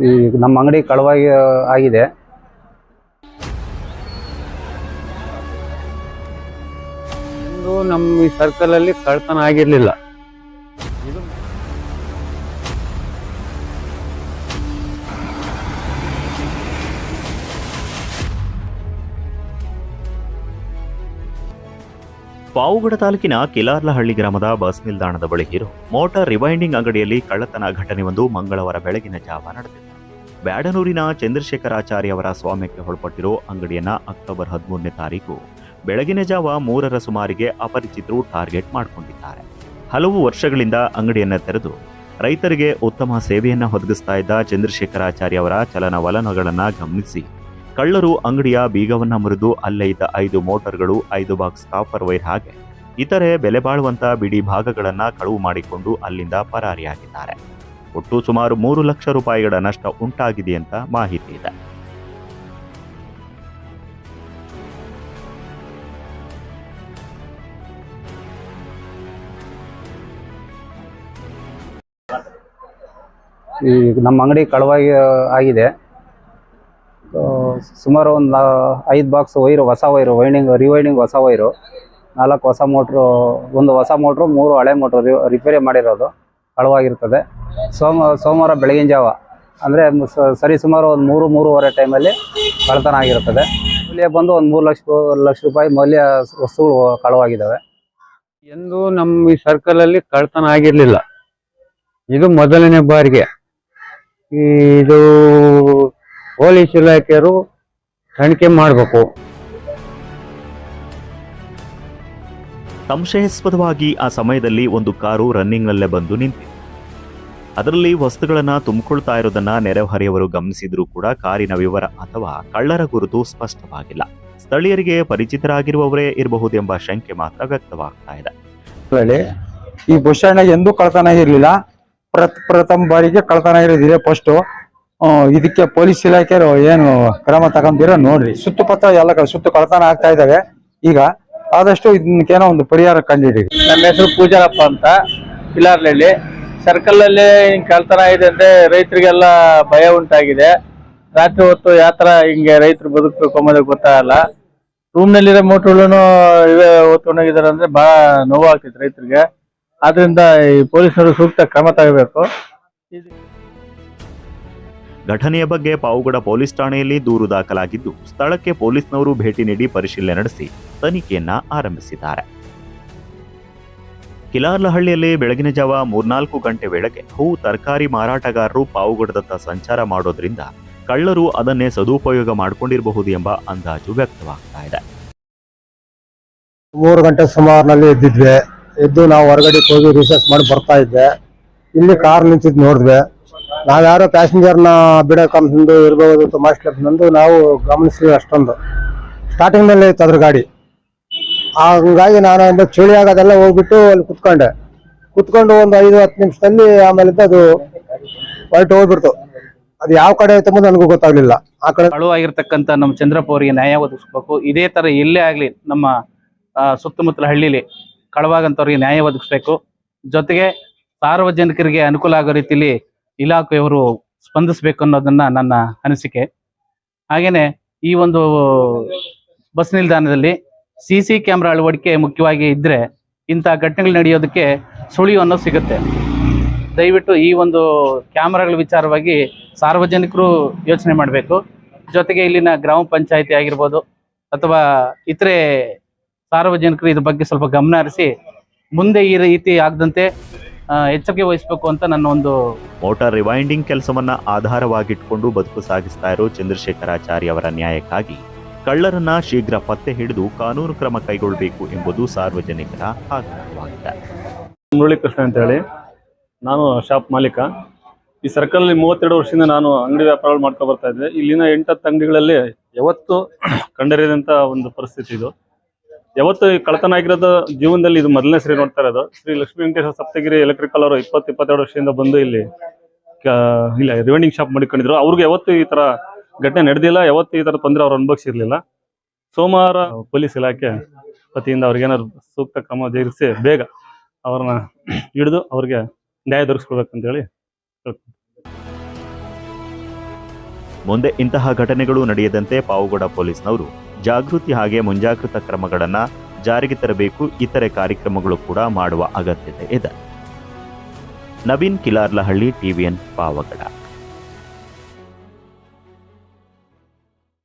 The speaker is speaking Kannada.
ಈ ನಮ್ಮ ಅಂಗಡಿ ಕಳವಾಗಿ ಆಗಿದೆ. ಒಂದು ನಮ್ಮ ಈ ಸರ್ಕಲ್ ಅಲ್ಲಿ ಕಳ್ತನ ಆಗಿರ್ಲಿಲ್ಲ. ಪಾವುಗಡ ತಾಲೂಕಿನ ಕಿಲಾರ್ಲಹಳ್ಳಿ ಗ್ರಾಮದ ಬಸ್ ನಿಲ್ದಾಣದ ಬಳಿ ಇರೋ ಮೋಟಾರ್ ರಿವೈಂಡಿಂಗ್ ಅಂಗಡಿಯಲ್ಲಿ ಕಳ್ಳತನ ಘಟನೆಯೊಂದು ಮಂಗಳವಾರ ಬೆಳಗಿನ ಜಾವ ನಡೆದಿದೆ. ಬ್ಯಾಡನೂರಿನ ಚಂದ್ರಶೇಖರಾಚಾರ್ಯ ಅವರ ಸ್ವಾಮ್ಯಕ್ಕೆ ಒಳಪಟ್ಟಿರೋ ಅಂಗಡಿಯನ್ನ ಅಕ್ಟೋಬರ್ 13ನೇ ತಾರೀಕು ಬೆಳಗಿನ ಜಾವ 3ರ ಸುಮಾರಿಗೆ ಅಪರಿಚಿತರು ಟಾರ್ಗೆಟ್ ಮಾಡಿಕೊಂಡಿದ್ದಾರೆ. ಹಲವು ವರ್ಷಗಳಿಂದ ಅಂಗಡಿಯನ್ನ ತೆರೆದು ರೈತರಿಗೆ ಉತ್ತಮ ಸೇವೆಯನ್ನ ಒದಗಿಸ್ತಾ ಇದ್ದ ಚಂದ್ರಶೇಖರಾಚಾರ್ಯ ಅವರ ಚಲನವಲನಗಳನ್ನ ಗಮನಿಸಿ ಕಳ್ಳರು ಅಂಗಡಿಯ ಬೀಗವನ್ನ ಮುರಿದು ಅಲ್ಲೇ ಇದ್ದ 5 ಮೋಟಾರ್ಗಳು, 5 ಬಾಕ್ಸ್ ಕಾಪರ್ ವೈರ್ ಹಾಗೆ ಇತರೆ ಬೆಲೆ ಬಾಳುವಂತ ಬಿಡಿ ಭಾಗಗಳನ್ನ ಕಳುವು ಮಾಡಿಕೊಂಡು ಅಲ್ಲಿಂದ ಪರಾರಿಯಾಗಿದ್ದಾರೆ. ಒಟ್ಟು ಸುಮಾರು 3 ಲಕ್ಷ ರೂಪಾಯಿಗಳ ನಷ್ಟ ಉಂಟಾಗಿದೆ ಅಂತ ಮಾಹಿತಿ ಇದೆ. ಈ ನಮ್ಮ ಅಂಗಡಿ ಕಳವಾಗಿ ಆಗಿದೆ. ಸುಮಾರು ಒಂದು 5 ಬಾಕ್ಸ್ ವೈರು, ಹೊಸ ವೈರು, ರಿವೈಂಡಿಂಗ್ ಹೊಸ ವೈರು, 4 ಹೊಸ ಮೋಟ್ರು, 1 ಹೊಸ ಮೋಟ್ರು, 3 ಹಳೆ ಮೋಟ್ರು ರಿಪೇರಿ ಮಾಡಿರೋದು ಕಳವಾಗಿರ್ತದೆ. ಸೋಮವಾರ ಬೆಳಗಿನ ಜಾವ ಅಂದರೆ ಸರಿ ಸುಮಾರು ಒಂದು 3-3:30 ಟೈಮಲ್ಲಿ ಕಳ್ಳತನ ಆಗಿರುತ್ತದೆ. ಇಲ್ಲಿ ಬಂದು ಒಂದು 3 ಲಕ್ಷ ರೂಪಾಯಿ ಮೌಲ್ಯ ವಸ್ತುಗಳು ಕಳವಾಗಿದ್ದಾವೆ. ಎಂದು ನಮ್ಮ ಈ ಸರ್ಕಲ್ ಅಲ್ಲಿ ಕಳ್ತನ ಆಗಿರ್ಲಿಲ್ಲ. ಇದು ಮೊದಲನೇ ಬಾರಿಗೆ. ಇದು ಪೊಲೀಸ್ ಇಲಾಖೆಯವರು ತನಿಖೆ ಮಾಡಬೇಕು. ಸಂಶಯಾಸ್ಪದವಾಗಿ ಆ ಸಮಯದಲ್ಲಿ ಒಂದು ಕಾರು ರನ್ನಿಂಗ್ನಲ್ಲೇ ಬಂದು ನಿಂತಿದೆ. ಅದರಲ್ಲಿ ವಸ್ತುಗಳನ್ನ ತುಂಬಿಕೊಳ್ತಾ ಇರೋದನ್ನ ನೆರೆಹೊರೆಯವರು ಗಮನಿಸಿದ್ರೂ ಕೂಡ ಕಾರಿನ ವಿವರ ಅಥವಾ ಕಳ್ಳರ ಗುರುತು ಸ್ಪಷ್ಟವಾಗಿಲ್ಲ. ಸ್ಥಳೀಯರಿಗೆ ಪರಿಚಿತರಾಗಿರುವವರೇ ಇರಬಹುದೆಂಬ ಶಂಕೆ ಮಾತ್ರ ವ್ಯಕ್ತವಾಗ್ತಾ ಇದೆ. ಈ ಬಸ್ ಸ್ಟ್ಯಾಂಡ್ ಎಂದೂ ಕಳ್ತನ ಆಗಿರ್ಲಿಲ್ಲ. ಪ್ರಥಮ ಬಾರಿಗೆ ಕಳ್ತನ ಆಗಿರೋದಿದೆ ಫಸ್ಟ್. ಇದಕ್ಕೆ ಪೊಲೀಸ್ ಇಲಾಖೆಯವರು ಏನು ಕ್ರಮ ತಗೊಂಡಿರೋ ನೋಡ್ರಿ. ಸುತ್ತಪತ್ರ ಎಲ್ಲ ಸುತ್ತು ಕಳ್ತನ ಆಗ್ತಾ ಇದಾವೆ. ಈಗ ಆದಷ್ಟು ಇದಕ್ಕೇನೋ ಒಂದು ಪರಿಹಾರ ಕಂಡಿಡಿ. ನಮ್ಮ ಹೆಸರು ಪೂಜಾರಪ್ಪ ಅಂತ, ಕಿಲಾರ್ಲಹಳ್ಳಿ ಸರ್ಕಲ್ ಅಲ್ಲಿ ಕಳ್ತನ ಇದೆ ಅಂದ್ರೆ ರೈತರಿಗೆಲ್ಲ ಭಯ ಉಂಟಾಗಿದೆ. ರಾತ್ರಿ ಹೊತ್ತು ಯಾವ ತರ ಹಿಂಗೆ ರೈತರು ಬದುಕಬೇಕು ಅನ್ನೋದಕ್ಕೆ ಗೊತ್ತಾಗಲ್ಲ. ರೂಮ್ ನಲ್ಲಿರೋ ಮೋಟ್ರುಗಳನ್ನು ಇವೇ ಹೊತ್ಕೊಂಡೋಗಿದ್ದಾರೆ ಅಂದ್ರೆ ಬಹಳ ನೋವಾಗ್ತೈತೆ ರೈತರಿಗೆ. ಆದ್ರಿಂದ ಈ ಪೊಲೀಸರು ಸೂಕ್ತ ಕ್ರಮ ತಗೋಬೇಕು. ಘಟನೆಯ ಬಗ್ಗೆ ಪಾವುಗಡ ಪೊಲೀಸ್ ಠಾಣೆಯಲ್ಲಿ ದೂರು ದಾಖಲಾಗಿದ್ದು, ಸ್ಥಳಕ್ಕೆ ಪೊಲೀಸ್ನವರು ಭೇಟಿ ನೀಡಿ ಪರಿಶೀಲನೆ ನಡೆಸಿ ತನಿಖೆಯನ್ನ ಆರಂಭಿಸಿದ್ದಾರೆ. ಕಿಲಾರ್ಲಹಳ್ಳಿಯಲ್ಲಿ ಬೆಳಗಿನ ಜಾವ 3-4 ಗಂಟೆ ವೇಳೆಗೆ ತರಕಾರಿ ಮಾರಾಟಗಾರರು ಪಾವುಗಡದತ್ತ ಸಂಚಾರ ಮಾಡೋದ್ರಿಂದ ಕಳ್ಳರು ಅದನ್ನೇ ಸದುಪಯೋಗ ಮಾಡಿಕೊಂಡಿರಬಹುದು ಎಂಬ ಅಂದಾಜು ವ್ಯಕ್ತವಾಗ್ತಾ ಇದೆ. 3 ಗಂಟೆ ಸುಮಾರಿನಲ್ಲಿ ಎದ್ದು ನಾವು ಹೊರಗಡೆ ಹೋಗಿ ರಿಸರ್ಚ್ ಮಾಡಿ ಬರ್ತಾ ಇದ್ದೆ. ಇಲ್ಲಿ ಕಾರ್ ನಿಂತಿದ್ ನೋಡಿದ್ವಿ. ನಾವ್ಯಾರೋ ಪ್ಯಾಸೆಂಜರ್ನ ಬಿಡಕಂದು ಇರ್ಬೋದು ತಮಾಷೆ ನಾವು ಗಮನಿಸಿದ್ವಿ. ಅಷ್ಟೊಂದು ಸ್ಟಾರ್ಟಿಂಗ್ ನಲ್ಲಿ ಇತ್ತು ಅದ್ರ ಗಾಡಿ. ಹಂಗಾಗಿ ನಾನು ಚಳಿ ಆಗೋದೆಲ್ಲ ಹೋಗ್ಬಿಟ್ಟು ಅಲ್ಲಿ ಕುತ್ಕೊಂಡು ಒಂದು 5-10 ನಿಮಿಷದಲ್ಲಿ ಆಮೇಲೆ ಅದು ಹೊರಟು ಹೋಗ್ಬಿಡ್ತು. ಅದು ಯಾವ ಕಡೆ ಐತೆ ಅನ್ನೋದು ನನಗೂ ಗೊತ್ತಾಗ್ಲಿಲ್ಲ. ಆ ಕಡೆ ಕಳುವಾಗಿರ್ತಕ್ಕಂಥ ನಮ್ಮ ಚಂದ್ರಪ್ಪ ಅವರಿಗೆ ನ್ಯಾಯ ಒದಗಿಸ್ಬೇಕು. ಇದೇ ತರ ಎಲ್ಲೇ ಆಗ್ಲಿ ನಮ್ಮ ಸುತ್ತಮುತ್ತಲ ಹಳ್ಳಿಲಿ ಕಳವಾಗಂತವ್ರಿಗೆ ನ್ಯಾಯ ಒದಗಿಸ್ಬೇಕು. ಜೊತೆಗೆ ಸಾರ್ವಜನಿಕರಿಗೆ ಅನುಕೂಲ ಆಗೋ ರೀತಿಯಲ್ಲಿ ಇಲಾಖೆಯವರು ಸ್ಪಂದಿಸಬೇಕು ಅನ್ನೋದನ್ನ ನನ್ನ ಅನಿಸಿಕೆ. ಹಾಗೇನೆ ಈ ಒಂದು ಬಸ್ ನಿಲ್ದಾಣದಲ್ಲಿ CC ಕ್ಯಾಮ್ರಾ ಅಳವಡಿಕೆ ಮುಖ್ಯವಾಗಿ ಇದ್ರೆ ಇಂಥ ಘಟನೆಗಳು ನಡೆಯೋದಕ್ಕೆ ಸುಳಿವು ಅನ್ನೋದು ಸಿಗುತ್ತೆ. ದಯವಿಟ್ಟು ಈ ಒಂದು ಕ್ಯಾಮ್ರಾಗಳ ವಿಚಾರವಾಗಿ ಸಾರ್ವಜನಿಕರು ಯೋಚನೆ ಮಾಡಬೇಕು. ಜೊತೆಗೆ ಇಲ್ಲಿನ ಗ್ರಾಮ ಪಂಚಾಯತಿ ಆಗಿರ್ಬೋದು ಅಥವಾ ಇತರೆ ಸಾರ್ವಜನಿಕರು ಇದ್ರ ಬಗ್ಗೆ ಸ್ವಲ್ಪ ಗಮನ ಹರಿಸಿ ಮುಂದೆ ಈ ರೀತಿ ಆಗದಂತೆ ಎಚ್ಚರಿಕೆ ವಹಿಸಬೇಕು ಅಂತ ನನ್ನ ಒಂದು. ಮೋಟಾರ್ ರಿವೈಂಡಿಂಗ್ ಕೆಲಸವನ್ನ ಆಧಾರವಾಗಿಟ್ಕೊಂಡು ಬದುಕು ಸಾಗಿಸ್ತಾ ಇರೋ ಚಂದ್ರಶೇಖರಾಚಾರ್ಯ ಅವರ ನ್ಯಾಯಕ್ಕಾಗಿ ಕಳ್ಳರನ್ನ ಶೀಘ್ರ ಪತ್ತೆ ಹಿಡಿದು ಕಾನೂನು ಕ್ರಮ ಕೈಗೊಳ್ಳಬೇಕು ಎಂಬುದು ಸಾರ್ವಜನಿಕರ ಆಗ್ರಹವಾಗಿದೆ. ಮುರಳೀಕೃಷ್ಣ ಅಂತ ಹೇಳಿ, ನಾನು ಶಾಪ್ ಮಾಲೀಕ. ಈ ಸರ್ಕಲ್ 32 ವರ್ಷದಿಂದ ನಾನು ಅಂಗಡಿ ವ್ಯಾಪಾರ ಮಾಡ್ಕೊ ಬರ್ತಾ ಇದ್ದೆ. ಇಲ್ಲಿನ 8-10 ಅಂಗಡಿಗಳಲ್ಲಿ ಯಾವತ್ತು ಕಂಡರಿಯದಂತ ಒಂದು ಪರಿಸ್ಥಿತಿ ಇದು. ಯಾವತ್ತು ಕಳ್ಳತನ ಆಗಿರೋದು ಜೀವನದಲ್ಲಿ ಇದು ಮೊದಲನೇ ಸರಿ ನೋಡ್ತಾ ಇರೋದು. ಶ್ರೀ ಲಕ್ಷ್ಮೀ ವೆಂಕಟೇಶ್ವರ ಸಪ್ತಗಿರಿ ಎಲೆಕ್ಟ್ರಿಕಲ್ ಅವರು 20-22 ವರ್ಷದಿಂದ ಬಂದು ಇಲ್ಲಿ ರಿವೈಂಡಿಂಗ್ ಶಾಪ್ ಮಾಡಿಕೊಂಡಿದ್ರು. ಅವ್ರಿಗೆ ಯಾವತ್ತು ಈ ತರ ಘಟನೆ ನಡೆದಿಲ್ಲ, ಯಾವತ್ತು ಈ ತರ ತೊಂದರೆ ಅವ್ರು ಅನುಭವಿಸಿರ್ಲಿಲ್ಲ. ಸೋಮವಾರ ಪೊಲೀಸ್ ಇಲಾಖೆ ವತಿಯಿಂದ ಅವ್ರಿಗೇನಾದ್ರು ಸೂಕ್ತ ಕ್ರಮ ಜರುಗಿಸಿ ಬೇಗ ಅವ್ರನ್ನ ಹಿಡಿದು ಅವ್ರಿಗೆ ನ್ಯಾಯ ದೊರಕಿಸ್ಕೊಳ್ಬೇಕಂತೇಳಿ ಹೇಳ್ತೀನಿ. ಮುಂದೆ ಇಂತಹ ಘಟನೆಗಳು ನಡೆಯದಂತೆ ಪಾವಗಡ ಪೊಲೀಸ್ನವರು ಜಾಗೃತಿ ಹಾಗೆ ಮುಂಜಾಗ್ರತಾ ಕ್ರಮಗಳನ್ನು ಜಾರಿಗೆ ತರಬೇಕು. ಇತರೆ ಕಾರ್ಯಕ್ರಮಗಳು ಕೂಡ ಮಾಡುವ ಅಗತ್ಯತೆ ಇದೆ. ನವೀನ್ ಕಿಲಾರ್ಲಹಳ್ಳಿ, TVN ಪಾವಗಡ.